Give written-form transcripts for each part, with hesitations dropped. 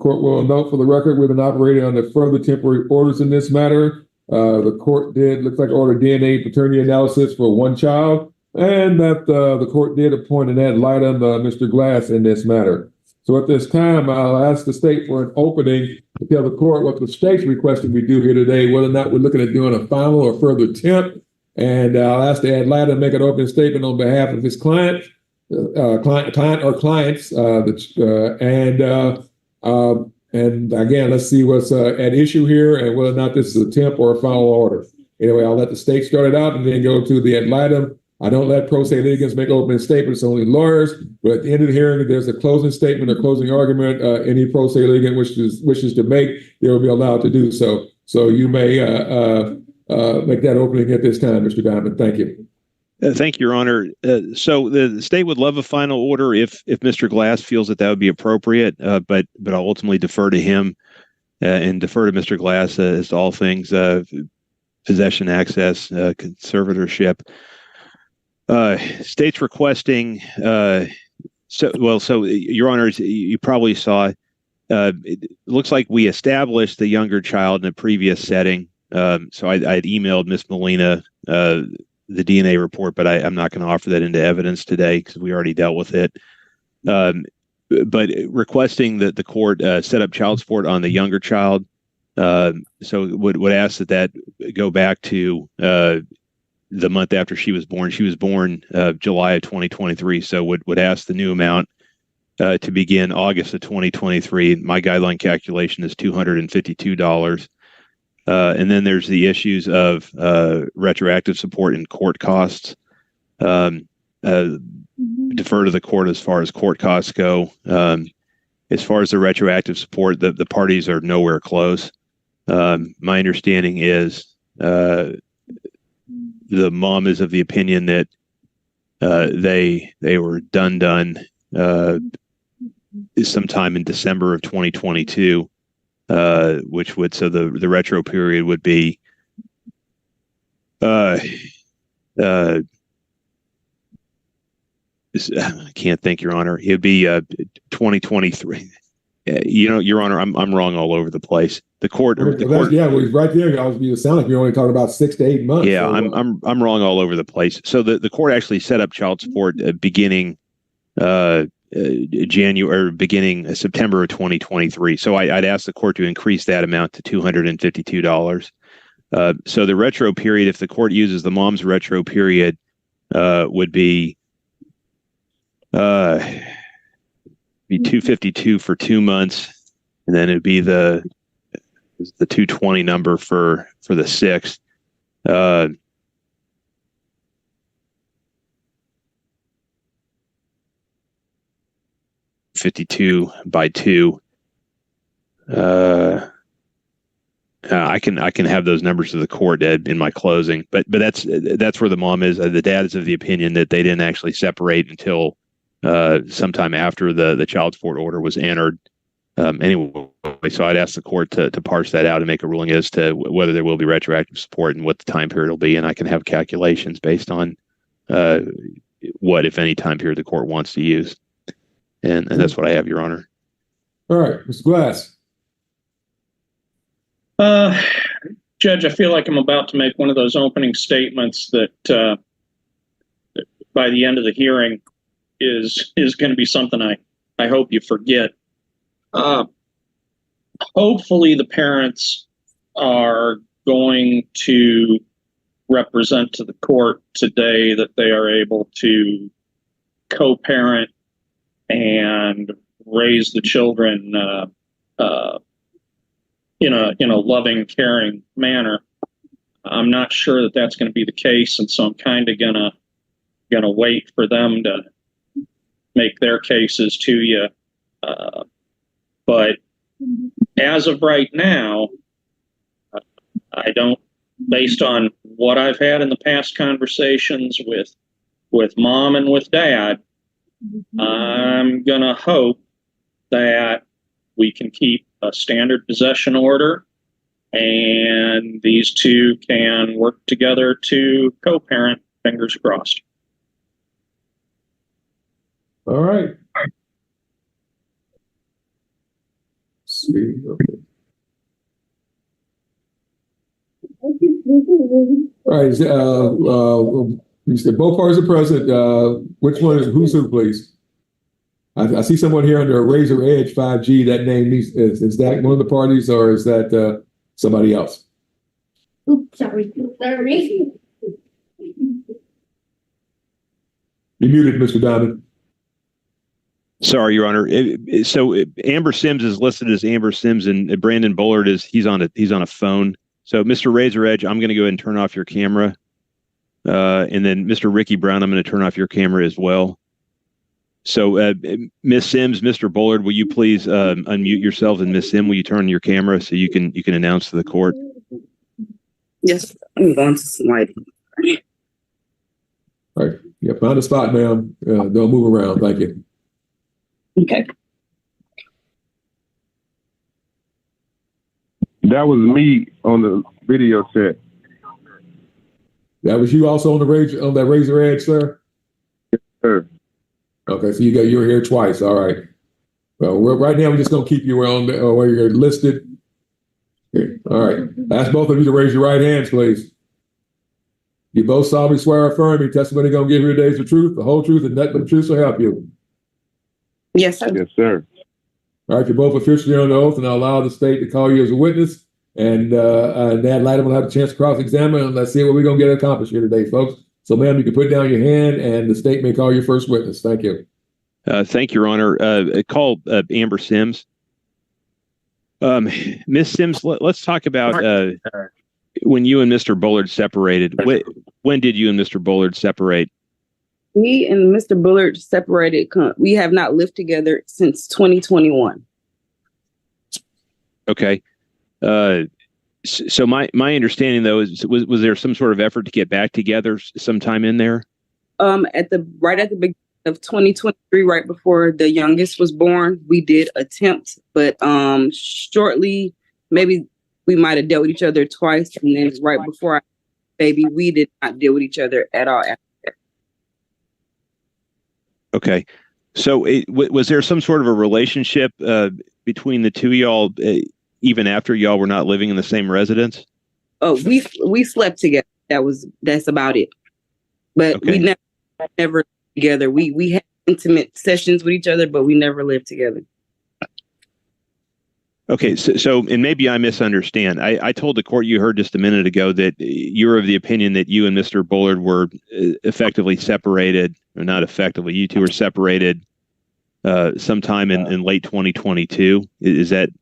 court will note for the record, we've been operating under further temporary orders in this matter. The court looks like ordered DNA paternity analysis for one child, and that the court did appoint an ad litem, Mr. Glass, in this matter. So at this time, I'll ask the state for an opening to tell the court what the state's requesting we do here today, whether or not we're looking at doing a final or further attempt. And I'll ask the ad litem to make an opening statement on behalf of his client or clients. And again, let's see what's at issue here and whether or not this is a temp or a final order. Anyway, I'll let the state start it out and then go to the ad litem. I don't let pro se litigants make opening statements, only lawyers. But at the end of the hearing, if there's a closing statement or closing argument, any pro se litigant wishes to make, they will be allowed to do so. So you may make that opening at this time, Mr. Diamond. Thank you. Thank you, Your Honor. So the state would love a final order if Mr. Glass feels that would be appropriate, but I'll ultimately defer to him and defer to Mr. Glass as to all things possession, access, conservatorship. State's requesting. So Your Honor, you probably saw. It looks like we established the younger child in a previous setting. So I'd emailed Miss Molina the DNA report, but I'm not going to offer that into evidence today because we already dealt with it. But requesting that the court set up child support on the younger child. So would ask that go back to the month after she was born. She was born July of 2023. So would ask the new amount to begin August of 2023. My guideline calculation is $252. And then there's the issues of retroactive support and court costs. Defer to the court as far as court costs go. As far as the retroactive support, the parties are nowhere close. My understanding is the mom is of the opinion that they were done sometime in December of 2022. Which would, so the retro period would be I can't think, Your Honor. It'd be 2023. Your Honor, I'm wrong all over the place. The court, yeah, well, right there. It sounds like you're only talking about 6 to 8 months. Yeah, so, I'm wrong all over the place. So the court actually set up child support beginning beginning September of 2023. So I'd ask the court to increase that amount to $252. So the retro period, if the court uses the mom's retro period, would be $252 for 2 months, and then it'd be the 220 number for the 6th. 52 by 2. I can have those numbers to the court, Ed, in my closing, but that's where the mom is. The dad is of the opinion that they didn't actually separate until sometime after the child support order was entered. Anyway, so I'd ask the court to parse that out and make a ruling as to whether there will be retroactive support and what the time period will be, and I can have calculations based on what, if any, time period the court wants to use. And that's what I have, Your Honor. All right, Mr. Glass. Judge, I feel like I'm about to make one of those opening statements that by the end of the hearing is going to be something I hope you forget. Hopefully the parents are going to represent to the court today that they are able to co-parent and raise the children in a loving, caring manner. I'm not sure that that's going to be the case, and so I'm kind of gonna wait for them to make their cases to you. But as of right now, I don't, based on what I've had in the past conversations with mom and with dad, I'm going to hope that we can keep a standard possession order and these two can work together to co-parent, fingers crossed. All right. see. Okay. All right. You said both parties are present. Which one? Who's who, please? I see someone here under a Razor Edge 5G. That name is that one of the parties, or is that somebody else? Oops, sorry. Sorry. You're muted, Mr. Diamond. Sorry, Your Honor. So Amber Sims is listed as Amber Sims, and Brandon Bullard he's on a phone. So Mr. Razor Edge, I'm going to go ahead and turn off your camera, and then Mr. Ricky Brown, I'm going to turn off your camera as well. So Ms. Sims, Mr. Bullard, will you please unmute yourself, and Ms. Sim, will you turn your camera so you can announce to the court? Yes, I'm going to slide. All right. Yeah, find a spot, ma'am. Don't move around. Thank you. Okay. That was me on the video chat. That was you also on that Razor Edge, sir? Yes, sir. Okay, so you were here twice. All right. Well, right now we're just gonna keep you on where you're listed. Okay. All right. Ask both of you to raise your right hands, please. You both solemnly swear or affirm your testimony gonna give you the days of truth, the whole truth, and nothing but the truth will help you. Yes, sir. Yes, sir. All right, you're both officially on the oath, and I'll allow the state to call you as a witness. And Dad Lighter will have a chance to cross-examine, and let's see what we're gonna get accomplished here today, folks. So, ma'am, you can put down your hand, and the state may call your first witness. Thank you. Thank you, Your Honor. Call Amber Sims. Ms. Sims, let's talk about when you and Mr. Bullard separated. When did you and Mr. Bullard separate? Me and Mr. Bullard separated. We have not lived together since 2021. Okay. So my understanding, though, was there some sort of effort to get back together sometime in there? Right at the beginning of 2023, right before the youngest was born, we did attempt, but shortly, maybe we might have dealt with each other twice, and then right before our baby, we did not deal with each other at all. Okay. So was there some sort of a relationship between the two of y'all, even after y'all were not living in the same residence? Oh, we slept together. That's about it. But okay. We never together. We had intimate sessions with each other, but we never lived together. Okay, so and maybe I misunderstand. I told the court you heard just a minute ago that you're of the opinion that you and Mr. Bullard were effectively separated, or not effectively, you two were separated sometime in late 2022.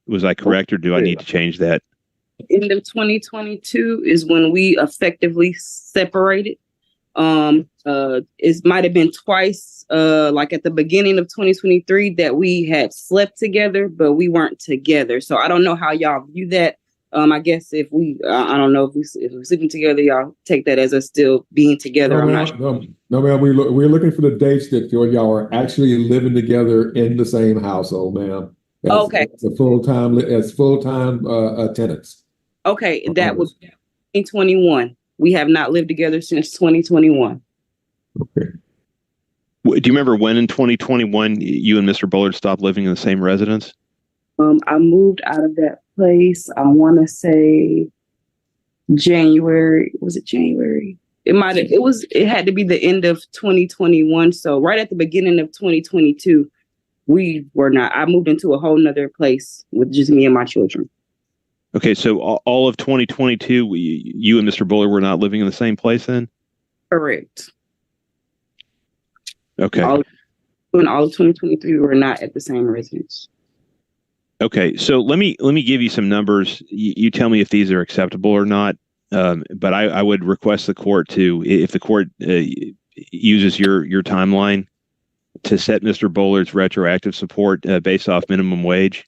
Was I correct, or do I need to change that? End of 2022 is when we effectively separated. It might have been twice, like at the beginning of 2023, that we had slept together, but we weren't together. So I don't know how y'all view that. I guess if I don't know if we're sleeping together, y'all take that as us still being together. No, I'm ma'am, not sure. No, ma'am. We're looking for the dates that y'all are actually living together in the same household, ma'am. Okay. As full-time tenants. Okay, that was 2021. We have not lived together since 2021. Okay. Do you remember when in 2021 you and Mr. Bullard stopped living in the same residence? I moved out of that place, I want to say January. Was it January? It had to be the end of 2021. So right at the beginning of 2022, we were not. I moved into a whole nother place with just me and my children. Okay, so all of 2022, you and Mr. Bullard were not living in the same place then? Correct. Okay. All of 2023, we were not at the same residence. Okay, so let me give you some numbers. You tell me if these are acceptable or not. But I would request the court if the court uses your timeline to set Mr. Bullard's retroactive support based off minimum wage.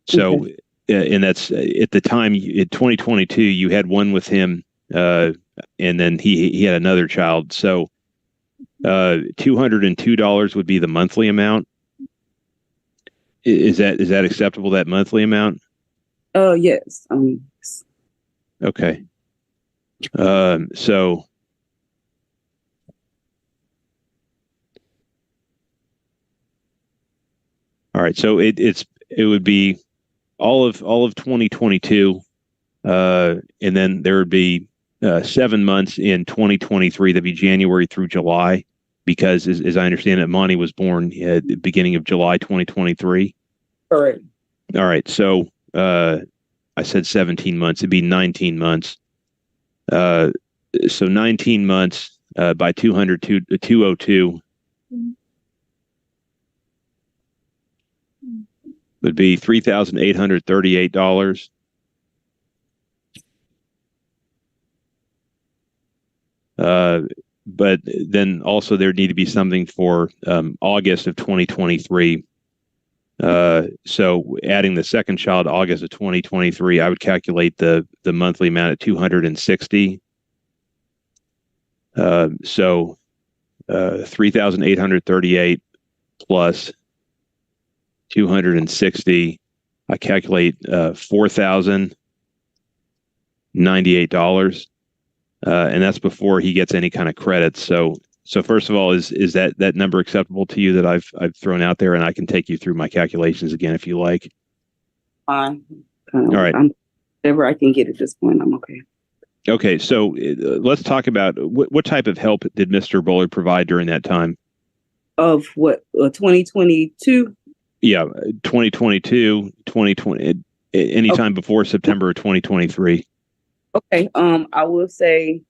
So. Okay. And that's at the time in 2022, you had one with him, and then he had another child. So $202 would be the monthly amount. Is that acceptable? That monthly amount? Yes. Okay. So. All right. So it would be all of 2022, and then there would be 7 months in 2023. That'd be January through July, because as I understand it, Monty was born at the beginning of July 2023. All right. All right. So I said 17 months. It'd be 19 months. So 19 months by 202 would be $3,838. But then also there'd need to be something for August of 2023. So adding the second child August of 2023, I would calculate the monthly amount at 260. So 3,838 plus 260, I calculate $4,098, and that's before he gets any kind of credits. So first of all, is that number acceptable to you that I've thrown out there? And I can take you through my calculations again if you like. Fine. All right. Whatever I can get at this point, I'm okay. Okay, so let's talk about what type of help did Mr. Bullard provide during that time? Of what, 2022? Yeah, 2022, 2020, anytime before September of 2023. Okay, I will say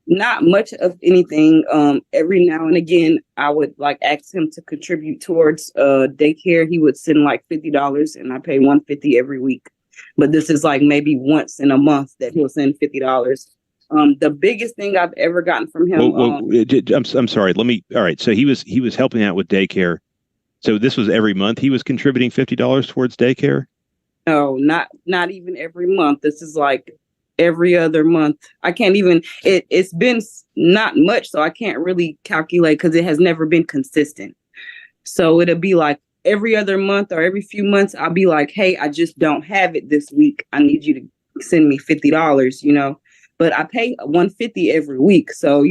not much of anything. Every now and again, I would like ask him to contribute towards daycare. He would send like $50, and I pay $150 every week. But this is like maybe once in a month that he'll send $50. The biggest thing I've ever gotten from him. I'm sorry. All right. So he was helping out with daycare. So this was every month he was contributing $50 towards daycare? No, not even every month. This is like every other month. I can't even, it's been not much, so I can't really calculate because it has never been consistent. So it'll be like every other month or every few months, I'll be like, hey, I just don't have it this week. I need you to send me $50, but I pay $150 every week. So,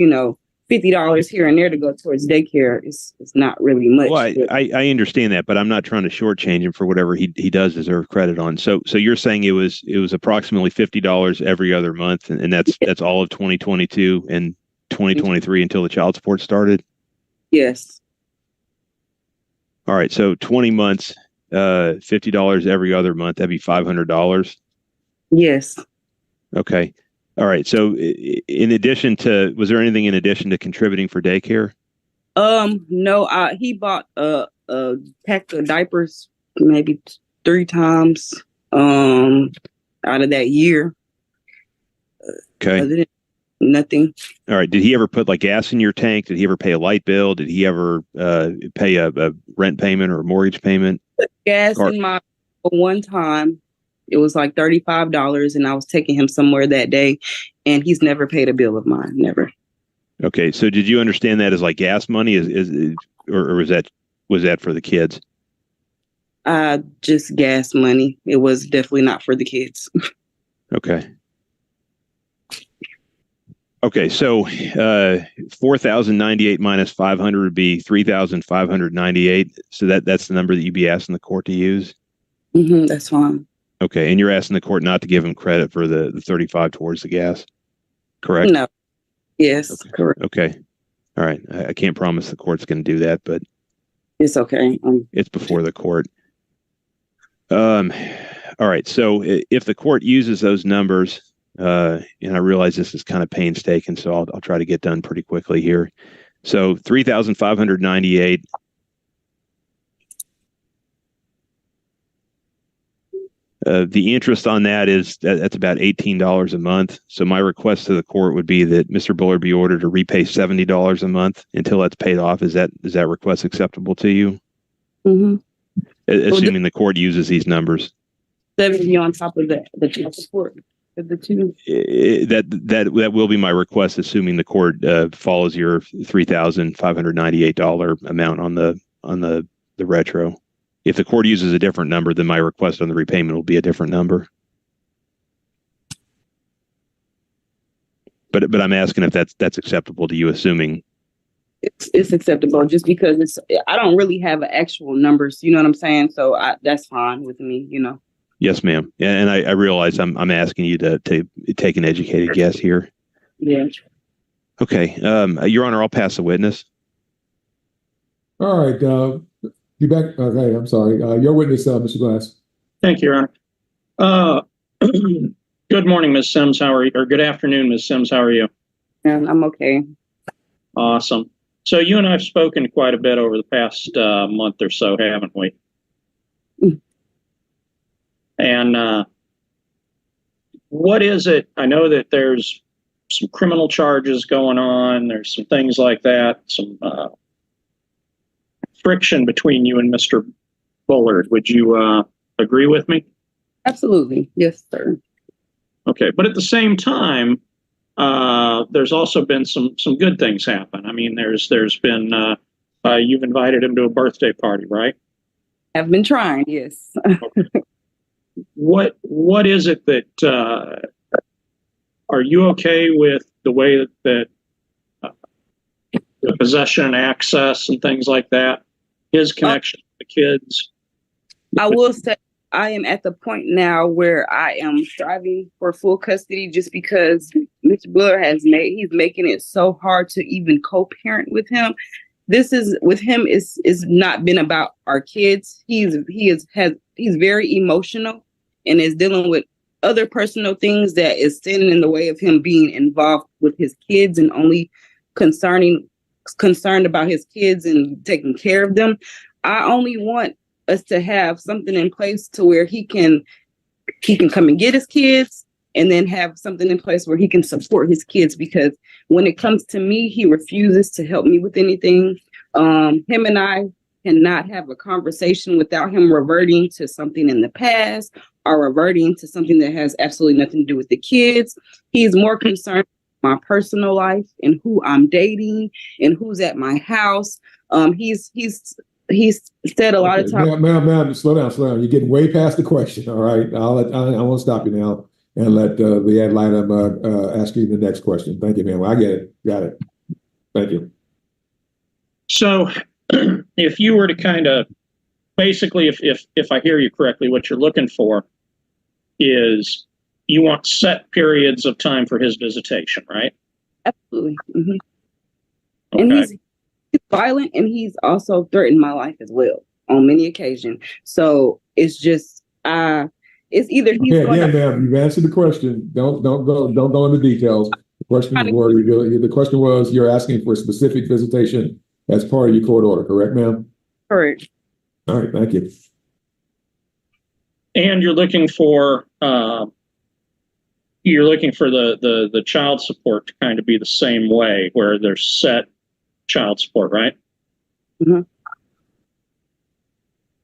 $50 here and there to go towards daycare is not really much. Well, I understand that, but I'm not trying to shortchange him for whatever he does deserve credit on. So you're saying it was approximately $50 every other month, and that's all of 2022 and 2023 until the child support started? Yes. All right, so 20 months, $50 every other month, that'd be $500. Yes. Okay. All right. So was there anything in addition to contributing for daycare? No, he bought a pack of diapers maybe 3 times out of that year. Okay. Nothing. All right. Did he ever put like gas in your tank? Did he ever pay a light bill? Did he ever pay a rent payment or a mortgage payment? Gas in my one time. It was like $35, and I was taking him somewhere that day, and he's never paid a bill of mine. Never. Okay. So did you understand that as like gas money or was that for the kids? Just gas money. It was definitely not for the kids. Okay. Okay. So, 4,098 minus 500 would be 3,598. So that's the number that you'd be asking the court to use. That's fine. Okay, and you're asking the court not to give him credit for the 35 towards the gas, correct? No. Yes, okay. Correct. Okay. All right. I can't promise the court's going to do that, but it's okay. It's before the court. All right. So if the court uses those numbers, and I realize this is kind of painstaking, so I'll try to get done pretty quickly here. So 3,598. The interest on that's about $18 a month. So my request to the court would be that Mr. Bullard be ordered to repay $70 a month until that's paid off. Is that request acceptable to you? Mm-hmm. Assuming the court uses these numbers. 70 on top of the child support of the two. That will be my request, assuming the court follows your $3,598 amount on the retro. If the court uses a different number, then my request on the repayment will be a different number. But I'm asking if that's acceptable to you, assuming it's acceptable, just because I don't really have actual numbers, you know what I'm saying? So that's fine with me, Yes, ma'am. And I realize I'm asking you to take an educated guess here. Yeah. Okay. Your Honor, I'll pass the witness. All right. You back? Okay. I'm sorry. Your witness, Mr. Glass. Thank you, Your Honor. Good morning, Ms. Sims. How are you? Or good afternoon, Ms. Sims. How are you? And I'm okay. Awesome. So you and I have spoken quite a bit over the past month or so, haven't we? And what is it? I know that there's some criminal charges going on. There's some things like that, some friction between you and Mr. Bullard. Would you agree with me? Absolutely. Yes, sir. Okay. But at the same time, there's also been some good things happen. I mean, there's been you've invited him to a birthday party, right? I've been trying. Yes. Okay. What is it that are you okay with the way that the possession and access and things like that, his connection to the kids? I will say I am at the point now where I am striving for full custody just because Mr. Bullard he's making it so hard to even co-parent with him. This is with him is not been about our kids. He's very emotional and is dealing with other personal things that is standing in the way of him being involved with his kids and only concerned about his kids and taking care of them. I only want us to have something in place to where he can come and get his kids and then have something in place where he can support his kids, because when it comes to me, he refuses to help me with anything. Him and I cannot have a conversation without him reverting to something in the past or reverting to something that has absolutely nothing to do with the kids. He's more concerned with my personal life and who I'm dating and who's at my house. He's said a lot of times. Ma'am, slow down. You're getting way past the question. All right. I won't stop you now and let the ad litem ask you the next question. Thank you, ma'am. I get it. Got it. Thank you. So if you were to kind of basically, if I hear you correctly, what you're looking for is you want set periods of time for his visitation, right? Absolutely. Mm-hmm. Okay. And he's violent, and he's also threatened my life as well on many occasions. So it's just it's either he's ma'am, you've answered the question. Don't go into details. The question was you're asking for specific visitation as part of your court order, correct, ma'am? Correct. All right, thank you. And you're looking for the child support to kind of be the same way, where there's set child support, right? Mm-hmm.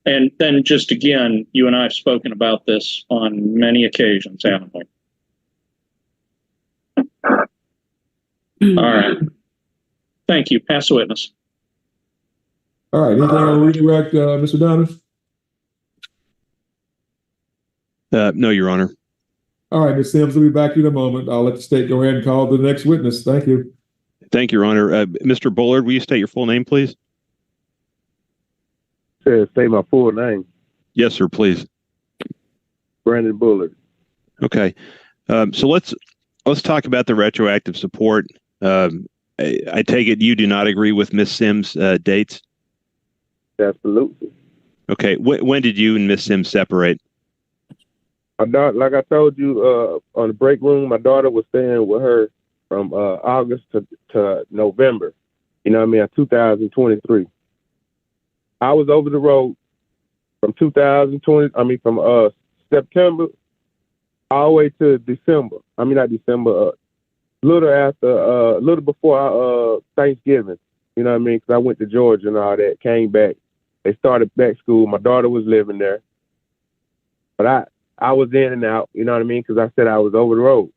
And then just again, you and I have spoken about this on many occasions, haven't we? All right. Thank you. Pass the witness. All right. Anything on redirect, Mr. Donovan? No, Your Honor. All right, Ms. Sims, we'll be back to you in a moment. I'll let the state go ahead and call the next witness. Thank you. Thank you, Your Honor. Mr. Bullard, will you state your full name, please? Say my full name. Yes, sir, please. Brandon Bullard. Okay. So let's talk about the retroactive support. I take it you do not agree with Ms. Sims' dates? Absolutely. Okay. When did you and Ms. Sims separate? My daughter, like I told you on the break room, my daughter was staying with her from August to November. You know what I mean? 2023. I was over the road from from September all the way to December. I mean, not December. Little before Thanksgiving. You know what I mean? Because I went to Georgia and all that. Came back. They started back school. My daughter was living there, but I was in and out. You know what I mean? Because I said I was over the road.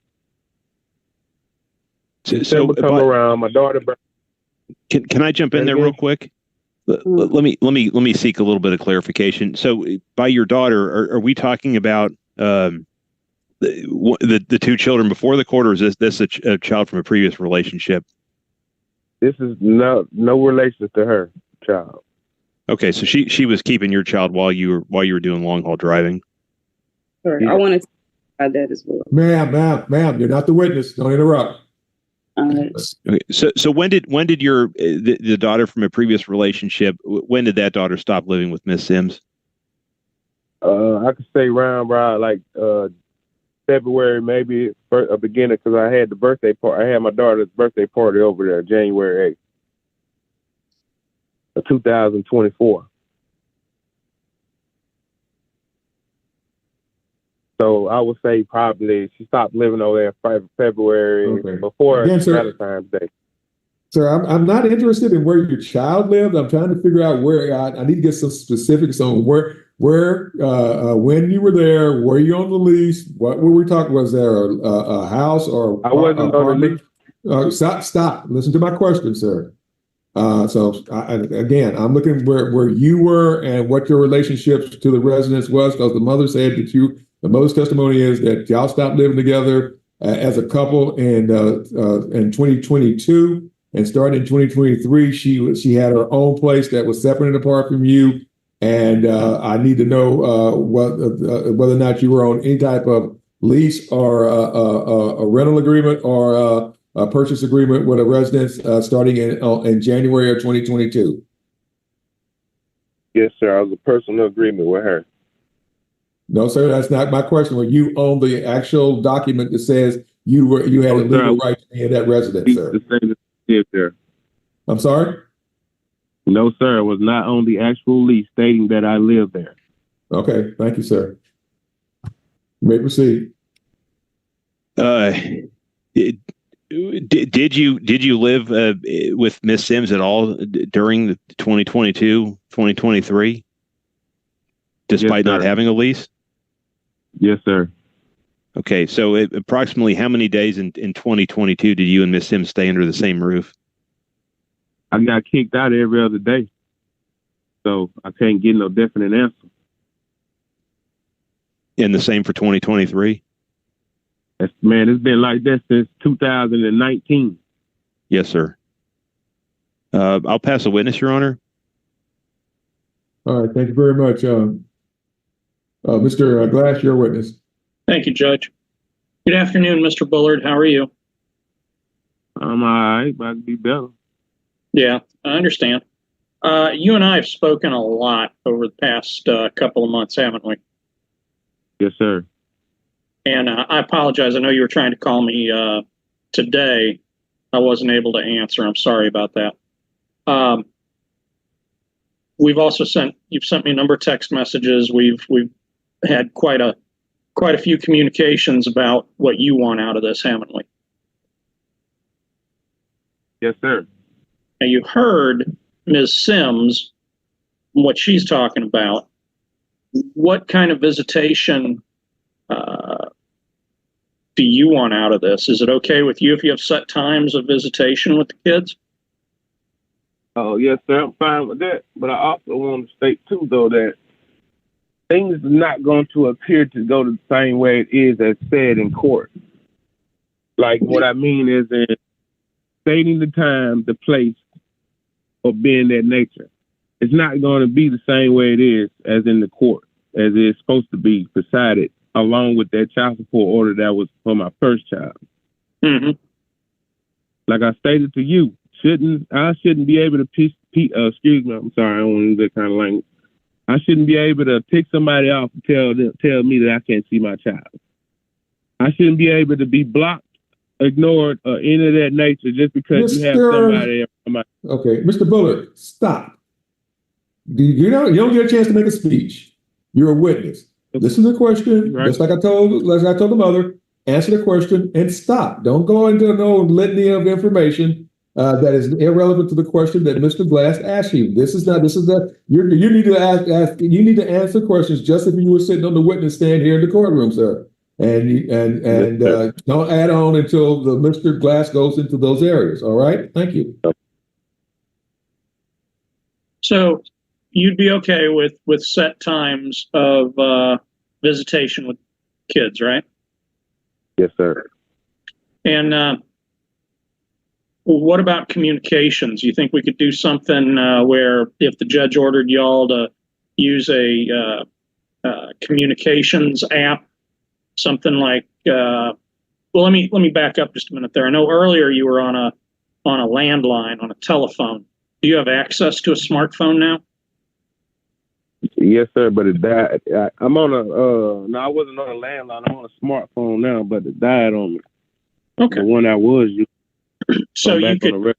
December come around. My daughter. Can I jump in there real quick? Let me seek a little bit of clarification. So, by your daughter, are we talking about the two children before the court, or is this a child from a previous relationship? This is no relation to her child. Okay, so she was keeping your child while you were doing long haul driving. Sorry, Yeah. I wanted to add that as well. Ma'am, you're not the witness. Don't interrupt. Okay. So when did your the daughter from a previous relationship, when did that daughter stop living with Miss Sims? I could say round like February, maybe a beginning, because I had the birthday party. I had my daughter's birthday party over there, January 8th of 2024. So I would say probably she stopped living over there in February, before Valentine's Day. Sir, I'm not interested in where your child lived. I'm trying to figure out where. I need to get some specifics on where, when you were there. Were you on the lease? What were we talking? Was there a house or I wasn't on the lease. Stop. Listen to my question, sir. Again, I'm looking where you were and what your relationship to the residence was, because the mother said that the mother's testimony is that y'all stopped living together as a couple in 2022, and starting in 2023, she had her own place that was separate and apart from you. And I need to know whether or not you were on any type of lease or a rental agreement or a purchase agreement with a residence starting in January of 2022. Yes, sir. I was a personal agreement with her. No, sir, that's not my question. Were you on the actual document that says you had a legal right to be in that residence, sir? There. I'm sorry? No, sir. I was not on the actual lease stating that I lived there. Okay, thank you, sir. You may proceed. Did you live with Miss Sims at all during the 2022, 2023, despite not having a lease? Yes, sir. Okay, so approximately how many days in 2022 did you and Miss Sims stay under the same roof? I got kicked out every other day, so I can't get no definite answer. And the same for 2023? Man, it's been like that since 2019. Yes, sir. I'll pass a witness, Your Honor. All right, thank you very much. Mr. Glass, your witness. Thank you, Judge. Good afternoon, Mr. Bullard. How are you? I'm all right, but I can be better. Yeah, I understand. You and I have spoken a lot over the past couple of months, haven't we? Yes, sir. And I apologize. I know you were trying to call me today. I wasn't able to answer. I'm sorry about that. We've also you've sent me a number of text messages. We've had quite a few communications about what you want out of this, haven't we? Yes, sir. Now, you heard Ms. Sims, what she's talking about. What kind of visitation do you want out of this? Is it okay with you if you have set times of visitation with the kids? Oh, yes, sir. I'm fine with that. But I also want to state, too, though, that things are not going to appear to go the same way it is as said in court. Like, what I mean is in stating the time, the place, or being that nature. It's not going to be the same way it is as in the court, as it's supposed to be presided, along with that child support order that was for my first child. Mm-hmm. Like I stated to you, I shouldn't be able to excuse me, I'm sorry, I don't want to use that kind of language. I shouldn't be able to pick somebody off and tell me that I can't see my child. I shouldn't be able to be blocked, ignored, or any of that nature just because you have somebody. Okay, Mr. Bullard, stop. You don't get a chance to make a speech. You're a witness. Listen to the question, right. just like I told the mother. Answer the question and stop. Don't go into no litany of information that is irrelevant to the question that Mr. Glass asked you. You need to answer questions just if you were sitting on the witness stand here in the courtroom, sir. And don't add on until the Mr. Glass goes into those areas. All right. Thank you. So you'd be okay with set times of visitation with kids, right? Yes, sir. And what about communications? You think we could do something where if the judge ordered y'all to use a communications app something like, well, let me back up just a minute there. I know earlier you were on a landline, on a telephone. Do you have access to a smartphone now? Yes, sir, but it died. I'm on a no, I wasn't on a landline. I'm on a smartphone now, but it died on me. Okay. The one I was using. So you could,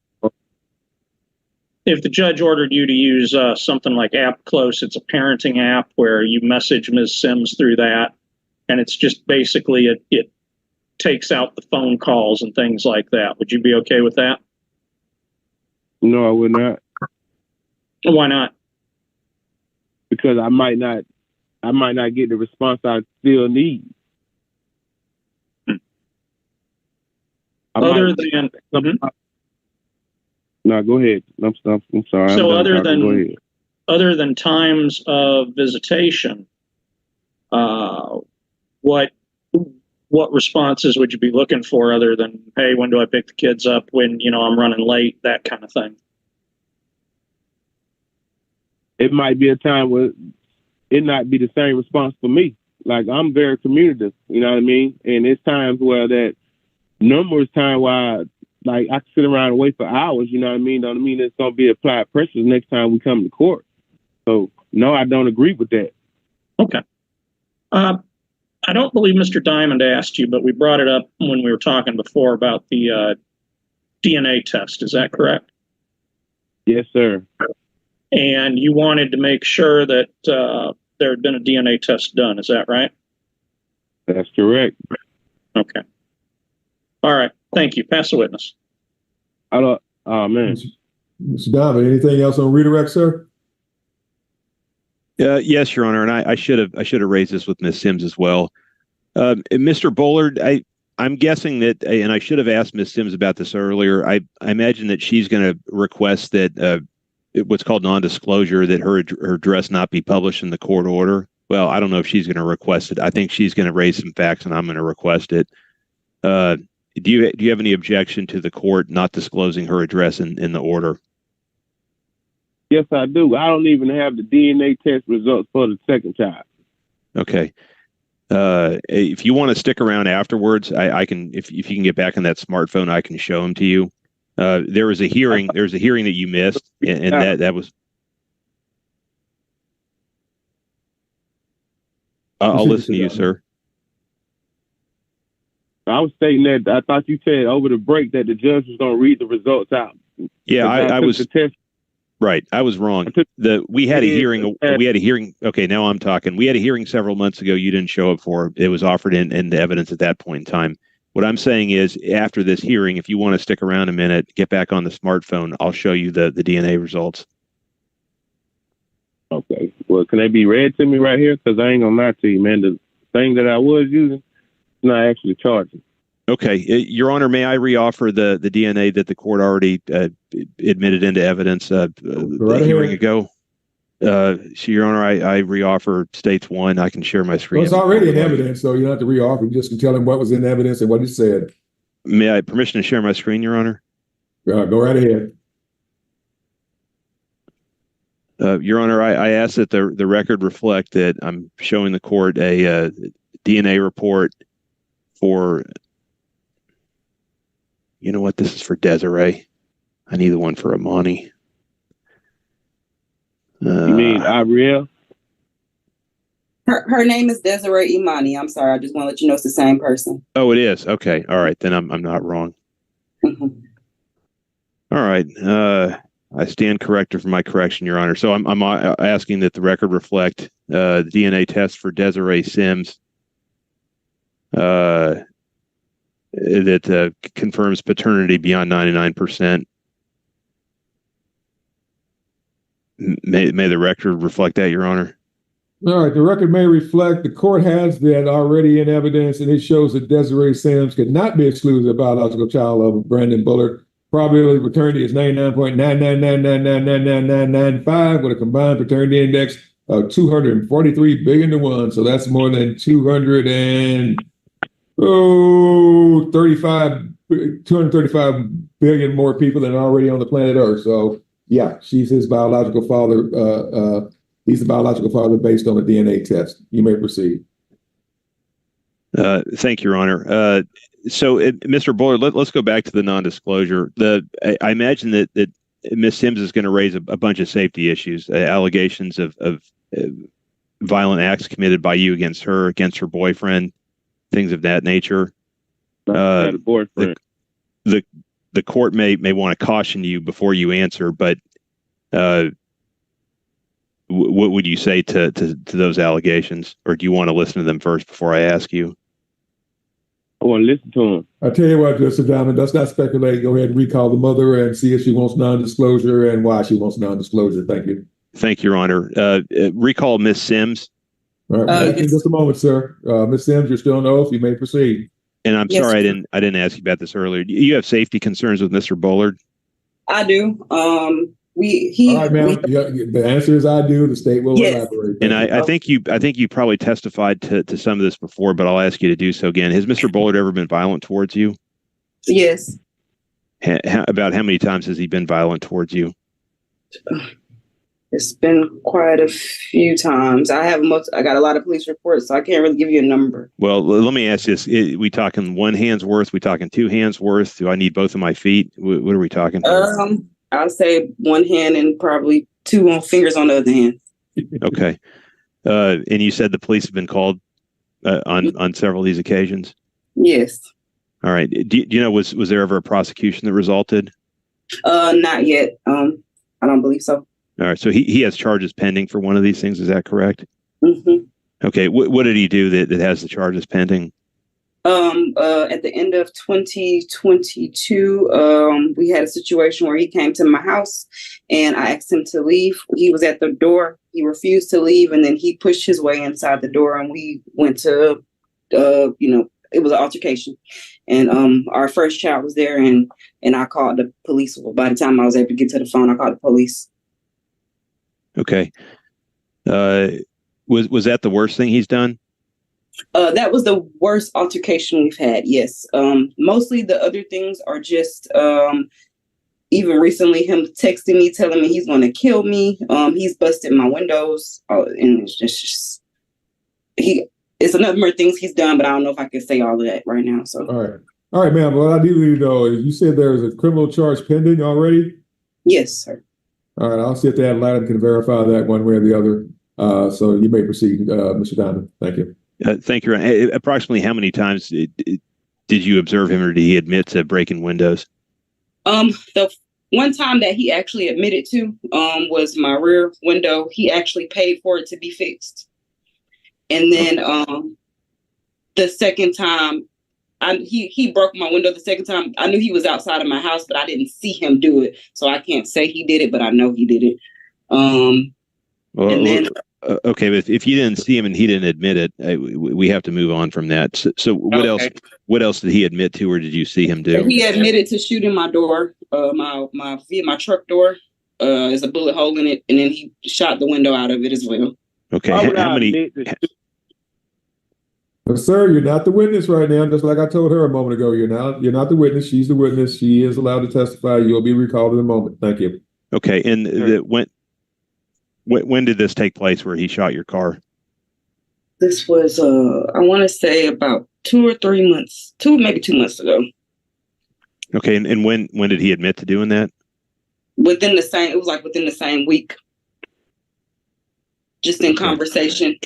if the judge ordered you to use something like App Close, it's a parenting app where you message Ms. Sims through that, and it's just basically it takes out the phone calls and things like that. Would you be okay with that? No, I would not. Why not? Because I might not get the response I still need. Other than no, go ahead. I'm sorry. So other than times of visitation, what responses would you be looking for other than, hey, when do I pick the kids up? When, I'm running late, that kind of thing. It might be a time where it not be the same response for me. Like, I'm very communicative, you know what I mean? And it's times where that numerous time where I can sit around and wait for hours, you know what I mean? Don't mean it's going to be applied pressure next time we come to court. So, no, I don't agree with that. Okay. I don't believe Mr. Diamond asked you, but we brought it up when we were talking before about the DNA test. Is that correct? Yes, sir. And you wanted to make sure that there had been a DNA test done. Is that right? That's correct. Okay. All right. Thank you. Pass the witness. Oh, man. Mr. Diamond, anything else on redirect, sir? Yes, Your Honor, and I should have raised this with Ms. Sims as well. Mr. Bullard, I'm guessing that, and I should have asked Ms. Sims about this earlier. I imagine that she's going to request that what's called non-disclosure, that her address not be published in the court order. Well, I don't know if she's going to request it. I think she's going to raise some facts, and I'm going to request it. Do you have any objection to the court not disclosing her address in the order? Yes, I do. I don't even have the DNA test results for the second child. Okay. If you want to stick around afterwards, I can. If you can get back on that smartphone, I can show them to you. There was a hearing. There was a hearing that you missed, and that was. I'll listen to you, sir. I was stating that I thought you said over the break that the judge was going to read the results out. Yeah, I was. The test. Right, I was wrong. We had a hearing. We had a hearing. Okay, now I'm talking. We had a hearing several months ago. You didn't show up for. It was offered in the evidence at that point in time. What I'm saying is, after this hearing, if you want to stick around a minute, get back on the smartphone. I'll show you the DNA results. Okay. Well, can they be read to me right here? Because I ain't gonna lie to you, man. The thing that I was using is not actually charging. Okay, Your Honor, may I reoffer the DNA that the court already admitted into evidence a hearing ago? So, Your Honor, I reoffer States 1. I can share my screen. Well, it's already in evidence, so you don't have to reoffer. You just can tell him what was in evidence and what he said. May I have permission to share my screen, Your Honor? Go right ahead. Your Honor, I ask that the record reflect that I'm showing the court a DNA report for. You know what? This is for Desiree. I need the one for Amani. You mean Ariel? Her name is Desiree Imani. I'm sorry. I just want to let you know it's the same person. Oh, it is. Okay. All right. Then I'm not wrong. Mm-hmm. All right. I stand corrected for my correction, Your Honor. So I'm asking that the record reflect the DNA test for Desiree Sims. That confirms paternity beyond 99%. May the record reflect that, Your Honor? All right, the record may reflect the court has that already in evidence, and it shows that Desiree Sims could not be excluded as a biological child of Brandon Bullard. Probability of paternity is 99.999999995 with a combined paternity index of 243 billion to 1. So that's more than 235 billion more people than already on the planet Earth. So yeah, she's his biological father. He's the biological father based on a DNA test. You may proceed. Thank you, Your Honor. So, Mr. Bullard, let's go back to the non-disclosure. I imagine that Ms. Sims is going to raise a bunch of safety issues, allegations of violent acts committed by you against her boyfriend, things of that nature. The boyfriend. The court may want to caution you before you answer, but what would you say to those allegations, or do you want to listen to them first before I ask you? I want to listen to him. I tell you what, Mr. Diamond, let's not speculate. Go ahead and recall the mother and see if she wants non-disclosure and why she wants non-disclosure. Thank you. Thank you, Your Honor. Recall Ms. Sims. All right, in just a moment, sir. Ms. Sims, you're still on oath. You may proceed. And I'm sorry I didn't ask you about this earlier. Do you have safety concerns with Mr. Bullard? I do. All right, ma'am. The answer is I do. The state will elaborate. And I think you probably testified to some of this before, but I'll ask you to do so again. Has Mr. Bullard ever been violent towards you? Yes. About how many times has he been violent towards you? It's been quite a few times. I got a lot of police reports, so I can't really give you a number. Well, let me ask this. We talking one hand's worth? We talking two hands worth? Do I need both of my feet? What are we talking about? I'll say one hand and probably two fingers on the other hand. Okay. And you said the police have been called on several of these occasions? Yes. All right. Do you know, was there ever a prosecution that resulted? Not yet. I don't believe so. All right. So he has charges pending for one of these things. Is that correct? Mm-hmm. Okay. What did he do that has the charges pending? At the end of 2022, we had a situation where he came to my house and I asked him to leave. He was at the door. He refused to leave. And then he pushed his way inside the door and we went to, it was an altercation. And our first child was there and I called the police. Well, by the time I was able to get to the phone, I called the police. Okay. Was that the worst thing he's done? That was the worst altercation we've had. Yes. Mostly the other things are just, even recently him texting me, telling me he's going to kill me. He's busted my windows. And it's a number of things he's done, but I don't know if I can say all of that right now. So. All right, ma'am. Well, I do need to know, you said there's a criminal charge pending already? Yes, sir. All right. I'll see if the ad litem can verify that one way or the other. So you may proceed, Mr. Diamond. Thank you. Thank you. Approximately how many times did you observe him, or did he admit to breaking windows? The one time that he actually admitted to was my rear window. He actually paid for it to be fixed. And then the second time, he broke my window. The second time, I knew he was outside of my house, but I didn't see him do it. So I can't say he did it, but I know he did it. Okay, but if you didn't see him and he didn't admit it, we have to move on from that. So what else? What else did he admit to, or did you see him do? He admitted to shooting my door, my truck door. There's a bullet hole in it, and then he shot the window out of it as well. Okay, how many? Sir, you're not the witness right now. Just like I told her a moment ago, you're not the witness. She's the witness. She is allowed to testify. You'll be recalled in a moment. Thank you. Okay, and when did this take place where he shot your car? This was, I want to say about 2 or 3 months, maybe 2 months ago. Okay. And when did he admit to doing that? Within the same week. Just in conversation.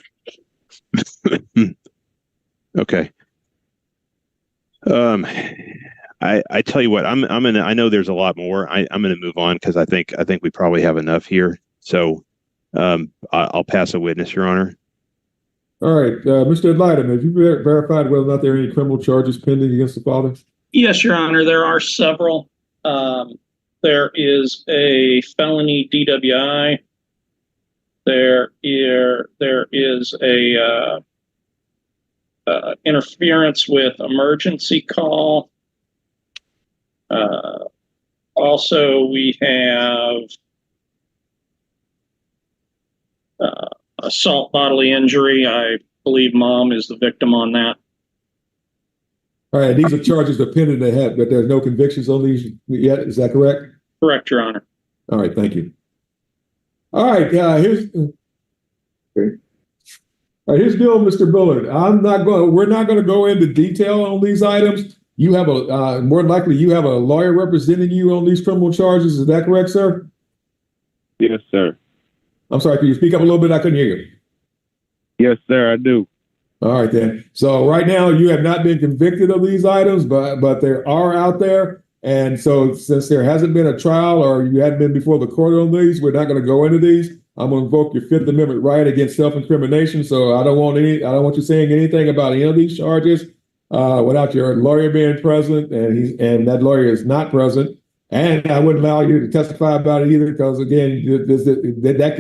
Okay. I tell you what, I know there's a lot more. I'm going to move on because I think we probably have enough here. So, I'll pass a witness, Your Honor. All right, Mr. Adlightem, have you verified whether or not there are any criminal charges pending against the father? Yes, Your Honor, there are several. There is a felony DWI. There is a interference with emergency call. Also, we have assault bodily injury. I believe mom is the victim on that. All right, these are charges that are pending ahead, but there's no convictions on these yet. Is that correct? Correct, Your Honor. All right, thank you. All right, here's. Okay. Here's the deal, Mr. Bullard. We're not going to go into detail on these items. You have more than likely you have a lawyer representing you on these criminal charges. Is that correct, sir? Yes, sir. I'm sorry. Can you speak up a little bit? I couldn't hear you. Yes, sir, I do. All right, then. So right now you have not been convicted of these items, but they are out there. And so since there hasn't been a trial or you hadn't been before the court on these, we're not going to go into these. I'm going to invoke your Fifth Amendment right against self-incrimination. So I don't want you saying anything about any of these charges without your lawyer being present, and that lawyer is not present. And I wouldn't allow you to testify about it either, because again,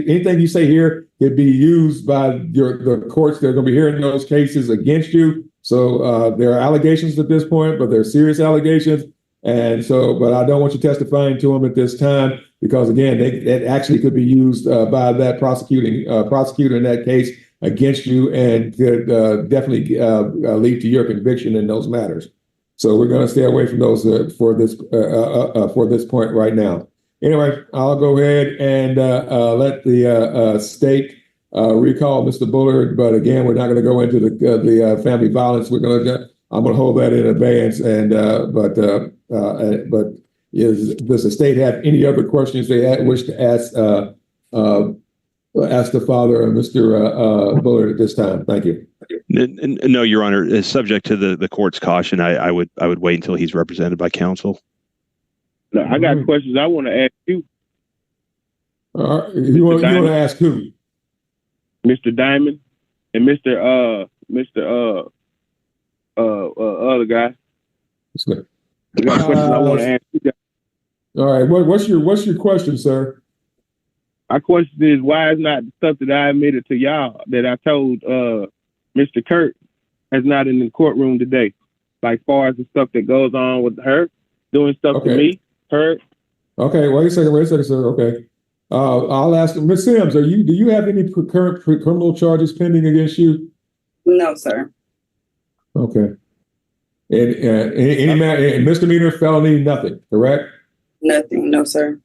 anything you say here could be used by the courts. They're going to be hearing those cases against you. So there are allegations at this point, but they're serious allegations. And so, but I don't want you testifying to them at this time, because again, it actually could be used by that prosecutor in that case against you, and could definitely lead to your conviction in those matters. So we're going to stay away from those for this point right now. Anyway, I'll go ahead and let the state recall Mr. Bullard. But again, we're not going to go into the family violence. I'm going to hold that in advance. And does the state have any other questions they wish to ask the father or Mr. Bullard at this time? Thank you. No, Your Honor. Subject to the court's caution, I would wait until he's represented by counsel. No, I got questions I want to ask you. You want to ask who? Mr. Diamond and Mr. Other guy. I got questions I want to ask you guys. All right. What's your question, sir? My question is, why is not the stuff that I admitted to y'all that I told Mr. Kurt is not in the courtroom today? Like, far as the stuff that goes on with her doing stuff to me, her. Okay, wait a second, sir. Okay. I'll ask Ms. Sims, do you have any current criminal charges pending against you? No, sir. Okay. And any misdemeanor, felony, nothing, correct? Nothing. No, sir.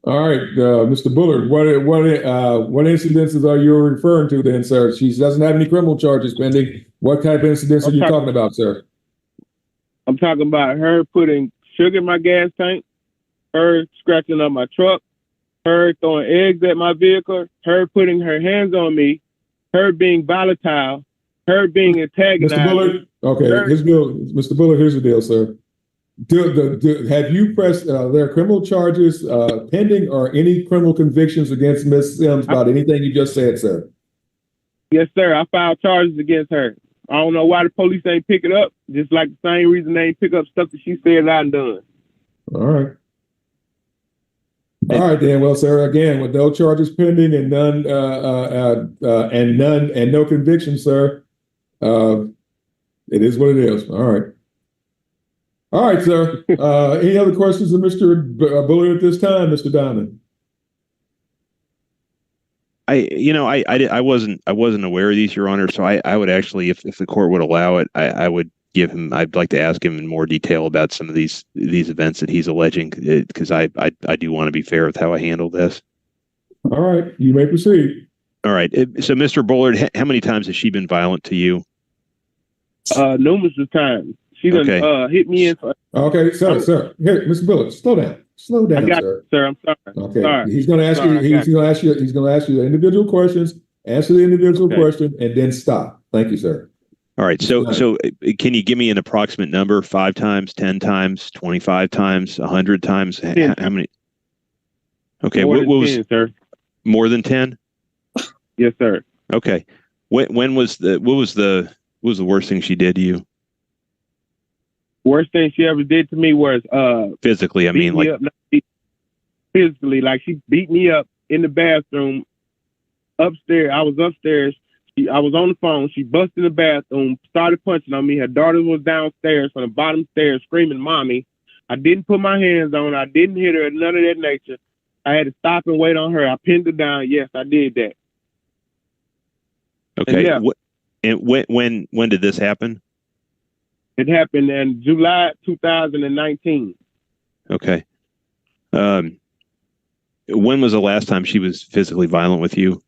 All right, Mr. Bullard, what incidences are you referring to then, sir? She doesn't have any criminal charges pending. What type of incidents are you talking about, sir? I'm talking about her putting sugar in my gas tank, her scratching up my truck, her throwing eggs at my vehicle, her putting her hands on me, her being volatile, her being antagonized. Mr. Bullard, okay, Mr. Bullard, here's the deal, sir. Have you pressed their criminal charges pending, or any criminal convictions against Ms. Sims about anything you just said, sir? Yes, sir. I filed charges against her. I don't know why the police ain't pick it up. Just like the same reason they ain't pick up stuff that she said I done. All right. All right, then. Well, sir, again, with no charges pending and no convictions, sir, it is what it is. All right. All right, sir. Any other questions of Mr. Bullard at this time, Mr. Diamond? I wasn't aware of these, Your Honor. So I would actually, if the court would allow it, I'd like to ask him in more detail about some of these events that he's alleging, because I do want to be fair with how I handle this. All right, you may proceed. All right. So, Mr. Bullard, how many times has she been violent to you? Numerous times. She done hit me in. Okay, sir. Here, Mr. Bullard, slow down. Slow down, sir. Sir, I'm sorry. Okay. Sorry. He's going to ask you. He's going to ask you individual questions. Answer the individual question, and then stop. Thank you, sir. All right. So can you give me an approximate number? 5 times, 10 times, 25 times, 100 times? How many? Okay. What was 10, sir? More than 10? Yes, sir. Okay. What was the worst thing she did to you? Worst thing she ever did to me was physically. I mean, like physically, like she beat me up in the bathroom upstairs. I was upstairs. I was on the phone. She busted in the bathroom, started punching on me. Her daughter was downstairs from the bottom stairs screaming, "Mommy!" I didn't put my hands on her. I didn't hit her. None of that nature. I had to stop and wait on her. I pinned her down. Yes, I did that. Okay. And when did this happen? It happened in July 2019. Okay. When was the last time she was physically violent with you?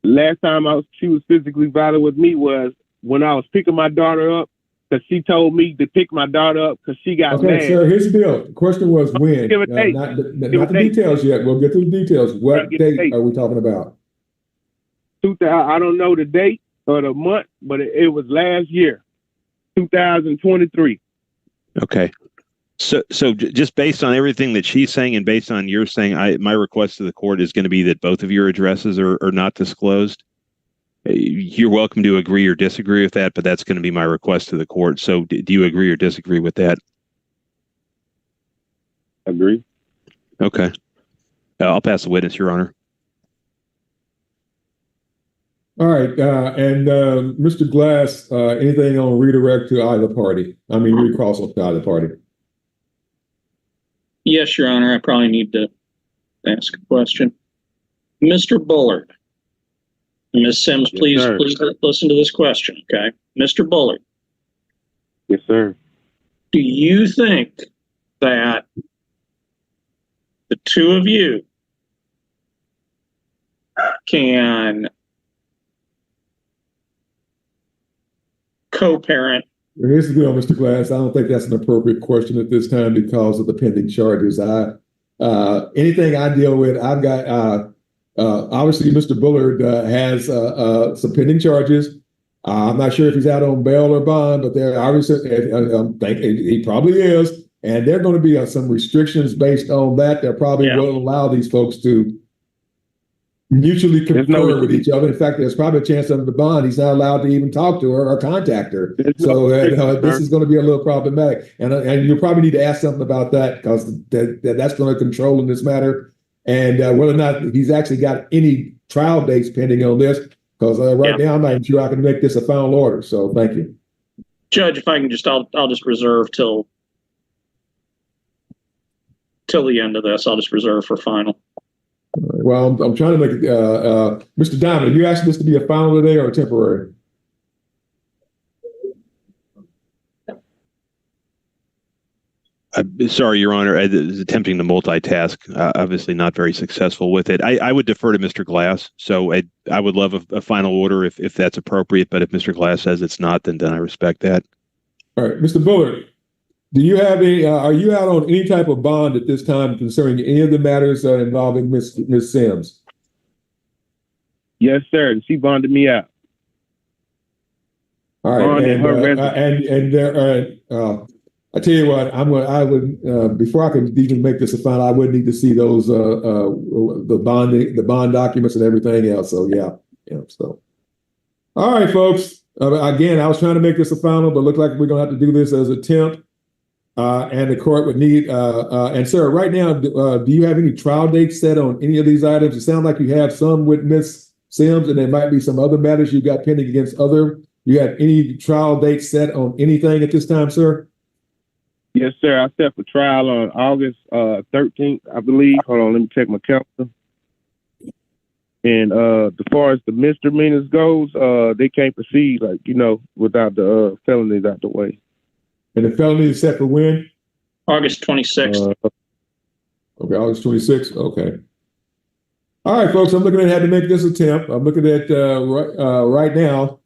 last time she was physically violent with me was when I was picking my daughter up, because she told me to pick my daughter up because she got mad. Okay, sir, here's the deal. The question was when, Give a date. not the details yet. We'll get to the details. What date are we talking about? I don't know the date or the month, but it was last year, 2023. Okay. So just based on everything that she's saying and based on your saying, my request to the court is going to be that both of your addresses are not disclosed. You're welcome to agree or disagree with that, but that's going to be my request to the court. So do you agree or disagree with that? Agree. Okay. I'll pass the witness, Your Honor. All right, and Mr. Glass, anything on redirect to either party? I mean, recross to either party. Yes, Your Honor. I probably need to ask a question. Mr. Bullard. Ms. Sims, please listen to this question, okay? Mr. Bullard. Yes, sir. Do you think that the two of you can co-parent? Here's the deal, Mr. Glass. I don't think that's an appropriate question at this time because of the pending charges. Anything I deal with, I've got obviously Mr. Bullard has some pending charges. I'm not sure if he's out on bail or bond, but there obviously he probably is, and there are going to be some restrictions based on that. That probably will allow these folks to mutually confer with each other. In fact, there's probably a chance under the bond he's not allowed to even talk to her or contact her. So this is going to be a little problematic, and you probably need to ask something about that because that's going to control in this matter, and whether or not he's actually got any trial dates pending on this. Because right now I'm not even sure I can make this a final order. So thank you, Judge. If I can I'll just reserve till the end of this. I'll just reserve for final. Well, I'm trying to make it, Mr. Diamond, are you asking this to be a final today or a temporary? Sorry, Your Honor, I was attempting to multitask, obviously not very successful with it. I would defer to Mr. Glass, so I would love a final order if that's appropriate, but if Mr. Glass says it's not, then I respect that. All right, Mr. Bullard, do you have are you out on any type of bond at this time concerning any of the matters involving Ms. Sims? Yes, sir. She bonded me out. All right, and there I tell you what, I would before I could even make this a final, I would need to see those the bond documents and everything else. So yeah. So, all right, folks. Again, I was trying to make this a final, but look like we're gonna have to do this as a temp. And the court would need, and sir, right now, do you have any trial dates set on any of these items? It sounds like you have some with Ms. Sims, and there might be some other matters you got pending against other. You have any trial dates set on anything at this time, sir? Yes, sir. I set for trial on August 13th, I believe. Hold on, let me check my calendar. And as far as the misdemeanors goes, they can't proceed, without the felonies out the way. And the felony is set for when? August 26th. Okay, August 26th. Okay. All right, folks. I'm looking at having to make this attempt. I'm looking at right now.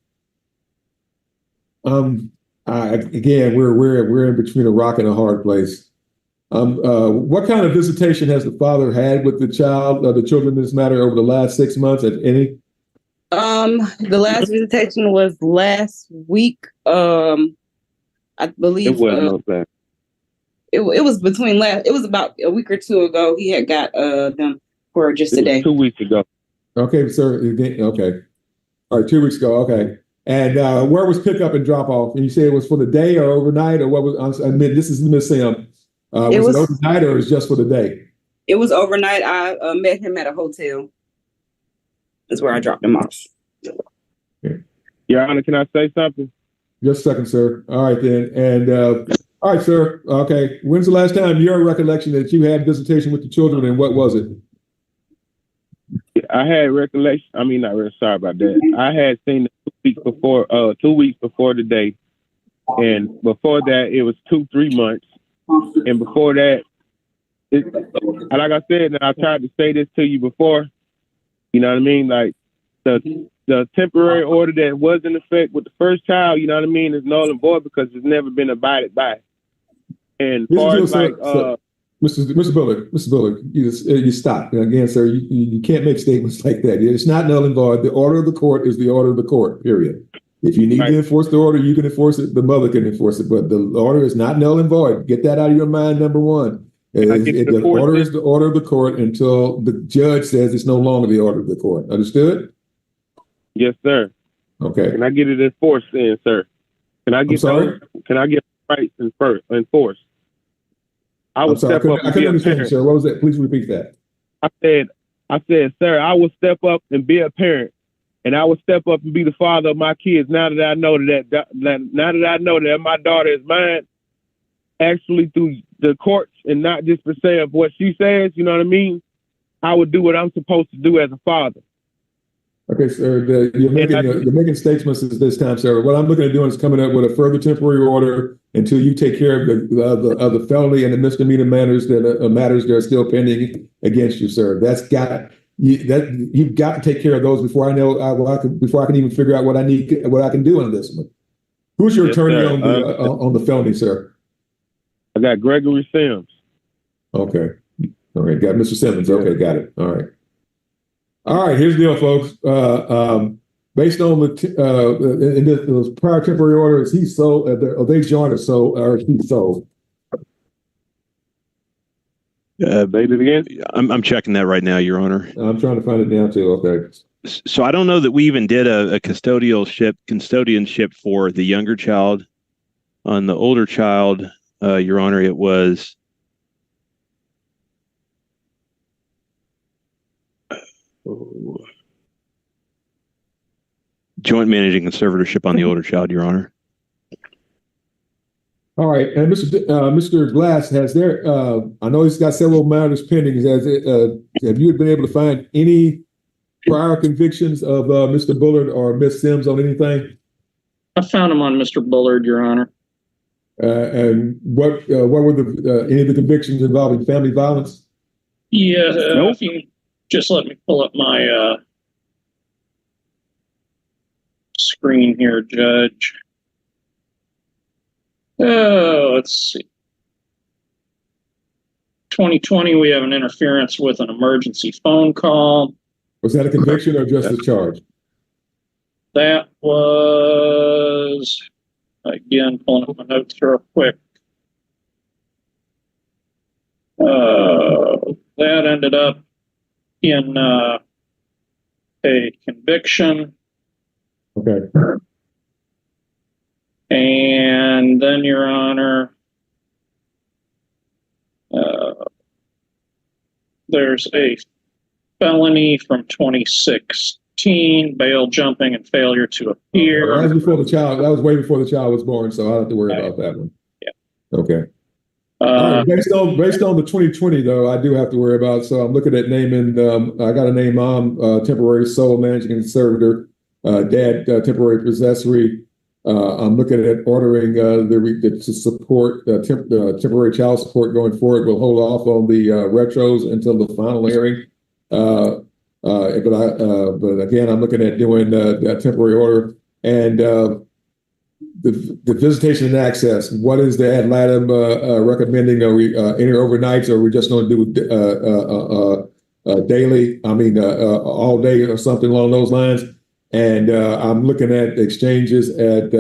Again, we're in between a rock and a hard place. What kind of visitation has the father had with the children in this matter over the last 6 months, if any? The last visitation was last week. I believe it was it was about a week or two ago. He had got them for just a day. 2 weeks ago. Okay, sir. Okay. All right, 2 weeks ago. Okay. And where was pickup and drop off? And you say it was for the day or overnight, or what was? I mean, this is Miss Sam. Was it overnight or was it just for the day? It was overnight. I met him at a hotel. That's where I dropped him off. Okay. Your Honor, can I say something? Just a second, sir. All right, then. And all right, sir. Okay. When's the last time your recollection that you had visitation with the children, and what was it? I had recollection. I mean, not really sorry about that. I had seen it 2 weeks before the day. And before that, it was 2-3 months. And before that, like I said, and I tried to say this to you before, you know what I mean? Like, the temporary order that was in effect with the first child, you know what I mean, is null and void because it's never been abided by. And far as like, Mr. Bullard, you stop. Again, sir, you can't make statements like that. It's not null and void. The order of the court is the order of the court, period. If you need to enforce the order, you can enforce it. The mother can enforce it, but the order is not null and void. Get that out of your mind, number one. The order is the order of the court until the judge says it's no longer the order of the court. Understood? Yes, sir. Okay. Can I get it enforced then, sir? Can I get rights enforced? I couldn't understand, sir. What was that? Please repeat that. I said, sir, I will step up and be a parent, and I will step up and be the father of my kids. Now that I know that my daughter is mine, actually through the courts and not just per se of what she says. You know what I mean? I would do what I'm supposed to do as a father. Okay, sir. You're making statements this time, sir. What I'm looking at doing is coming up with a further temporary order until you take care of the felony and the misdemeanor matters that are still pending against you, sir. You've got to take care of those before I can even figure out what I can do on this one. Who's your attorney on the felony, sir? I got Gregory Sims. Okay. All right. Got Mr. Simmons. Okay. Got it. All right. All right. Here's the deal, folks. Based on those prior temporary orders, he sold, they joined us, or he sold. Say it again. I'm checking that right now, Your Honor. I'm trying to find it now too. Okay. So I don't know that we even did a custodianship for the younger child. On the older child, Your Honor, it was joint managing conservatorship on the older child, Your Honor. All right, and Mr. Glass, I know he's got several matters pending. Have you been able to find any prior convictions of Mr. Bullard or Ms. Sims on anything? I found them on Mr. Bullard, Your Honor. And what were any of the convictions involving family violence? Yeah, nope. If you just let me pull up my screen here, Judge. Oh, let's see. 2020, we have an interference with an emergency phone call. Was that a conviction or just a charge? That was, again, pulling up my notes real quick. That ended up in a conviction. Okay. And then, Your Honor, there's a felony from 2016, bail jumping and failure to appear. That was before the child. That was way before the child was born, so I don't have to worry about that one. Yeah. Okay. All right. Based on the 2020, though, I do have to worry about. So I'm looking at naming. I got to name mom temporary sole managing conservator, dad temporary possessory. I'm looking at ordering to support temporary child support going forward. We'll hold off on the retros until the final hearing. But again, I'm looking at doing that temporary order and the visitation and access. What is the ad litem recommending? Are we any overnights, or are we just going to do daily? I mean, all day or something along those lines. And I'm looking at exchanges and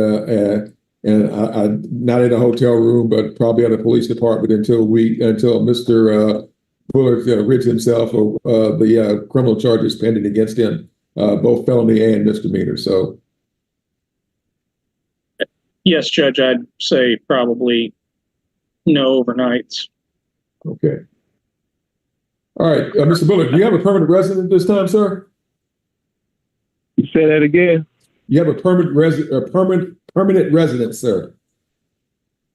not in a hotel room, but probably at a police department until Mr. Bullard rids himself of the criminal charges pending against him, both felony and misdemeanor. So, yes, Judge, I'd say probably no overnights. Okay. All right, Mr. Bullard, do you have a permanent resident this time, sir? You say that again? You have a permanent residence, sir?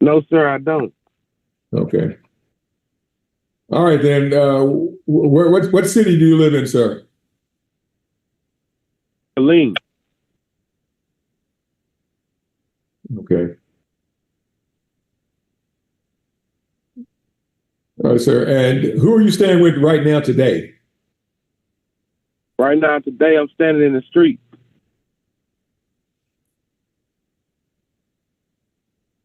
No, sir, I don't. Okay. All right, then. What city do you live in, sir? Helene. Okay. All right, sir. And who are you staying with right now today? Right now, today, I'm standing in the street.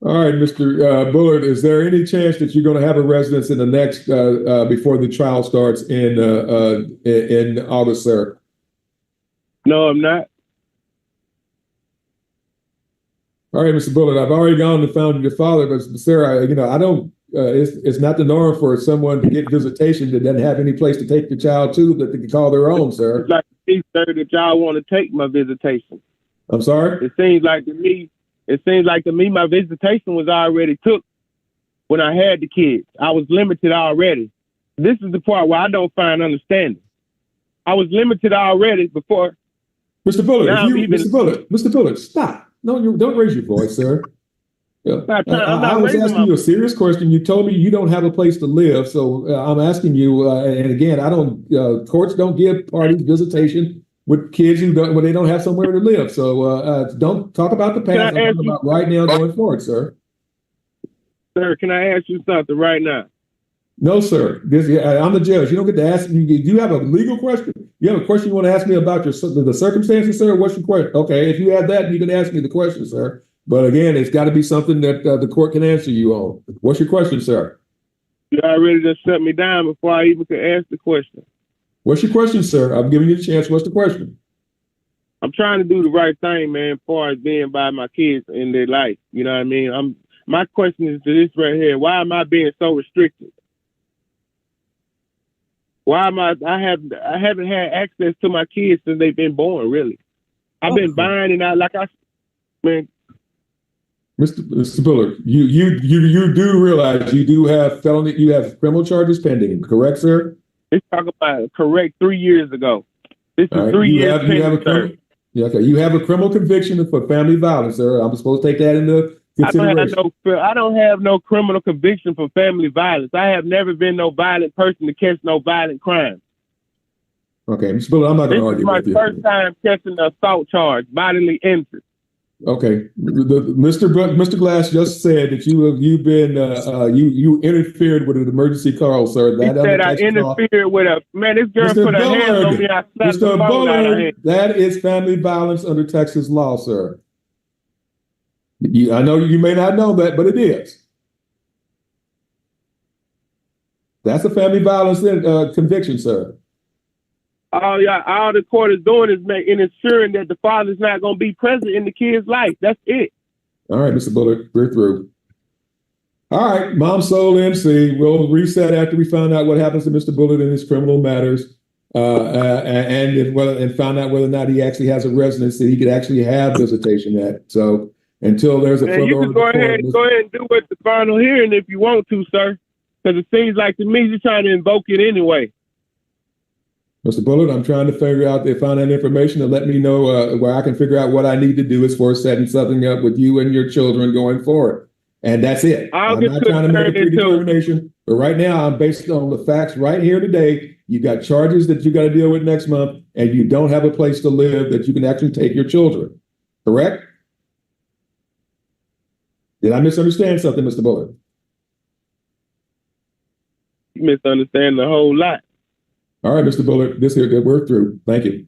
All right, Mr. Bullard, is there any chance that you're going to have a residence in the next before the trial starts in August, sir? No, I'm not. All right, Mr. Bullard, I've already gone and found your father, but sir, I don't. It's not the norm for someone to get visitation that doesn't have any place to take the child to that they can call their own, sir. It's like me, sir, that y'all want to take my visitation. I'm sorry? It seems like to me my visitation was already took when I had the kids. I was limited already. This is the part where I don't find understanding. I was limited already before. Mr. Bullard, Mr. Bullard, stop. No, don't raise your voice, sir. I was asking you a serious question. You told me you don't have a place to live, so I'm asking you. And again, I don't. Courts don't give parties visitation with kids when they don't have somewhere to live. So don't talk about the past. I'm talking about right now going forward, sir. Sir, can I ask you something right now? No, sir. I'm the judge. You don't get to ask me. Do you have a legal question? You have a question you want to ask me about the circumstances, sir? What's your question? Okay, if you have that, you can ask me the question, sir. But again, it's got to be something that the court can answer you on. What's your question, sir? You already just shut me down before I even could ask the question. What's your question, sir? I'm giving you the chance. What's the question? I'm trying to do the right thing, man, as far as being by my kids in their life. You know what I mean? My question is to this right here. Why am I being so restricted? Why am I haven't had access to my kids since they've been born, really. I've been buying and man. Mr. Bullard, you do realize you do have you have criminal charges pending, correct, sir? Let's talk about it. Correct. 3 years ago. This is right. 3 years pending, you have a criminal conviction for family violence, sir. I'm supposed to take that into consideration. I don't have no criminal conviction for family violence. I have never been no violent person to catch no violent crime. Okay, Mr. Bullard, I'm not going to argue with you. This is my first time catching an assault charge, bodily injury. Okay, Mr. Glass just said that you've been you interfered with an emergency call, sir. He said I interfered with a man. This girl put her hands on me. I slapped the phone out of her hand. That is family violence under Texas law, sir. I know you may not know that, but it is. That's a family violence conviction, sir. All the court is doing is ensuring that the father's not going to be present in the kid's life. That's it. All right, Mr. Bullard, we're through. All right, Mom Soul MC. We'll reset after we find out what happens to Mr. Bullard in his criminal matters, and find out whether or not he actually has a residence that he could actually have visitation at. So until there's a further you can go ahead and do it the final hearing if you want to, sir, because it seems like to me you're trying to invoke it anyway. Mr. Bullard, I'm trying to figure out find that information and let me know where I can figure out what I need to do as far as setting something up with you and your children going forward. And that's it. I'm not trying to make a predetermination, but right now I'm based on the facts right here today. You got charges that you got to deal with next month, and you don't have a place to live that you can actually take your children. Correct? Did I misunderstand something, Mr. Bullard? You misunderstand the whole lot. All right, Mr. Bullard, we're through. Thank you.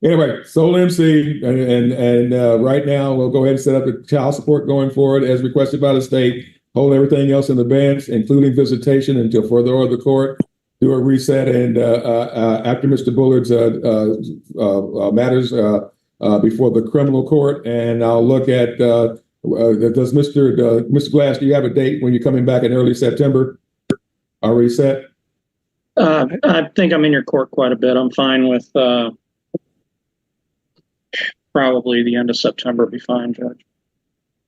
Anyway, Soul MC, and right now we'll go ahead and set up the child support going forward as requested by the state. Hold everything else in the bench, including visitation, until further order of the court. Do a reset, and after Mr. Bullard's matters before the criminal court, and I'll look at does Mr. Glass, do you have a date when you're coming back in early September? Already set? I think I'm in your court quite a bit. I'm fine with probably the end of September. Be fine, Judge.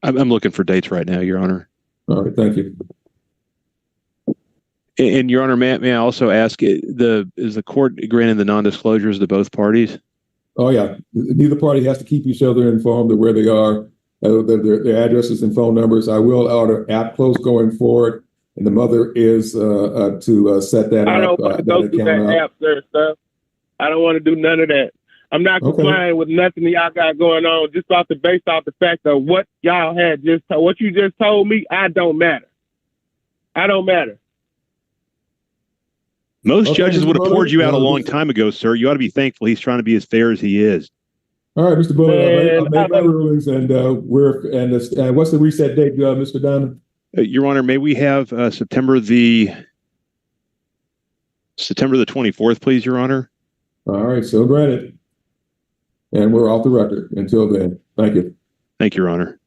I'm looking for dates right now, Your Honor. All right, thank you. And Your Honor, may I also ask, is the court granting the non-disclosures to both parties? Oh yeah, neither party has to keep each other informed of where they are, their addresses and phone numbers. I will order app close going forward. And the mother is to set that up. I don't want to go through that app, sir. I don't want to do none of that. I'm not complying with nothing y'all got going on just based off the fact of what y'all had what you just told me. I don't matter. I don't matter. Most Okay, judges Mr. would have Bullard, poured you out a long this- time ago, sir. You ought to be thankful he's trying to be as fair as he is. All right, Mr. Bullard, I Man, made my rulings, and what's the reset date, Mr. Diamond? Your Honor, may we have September the 24th, please, Your Honor? All right, so granted. And we're off the record until then. Thank you. Thank you, Your Honor.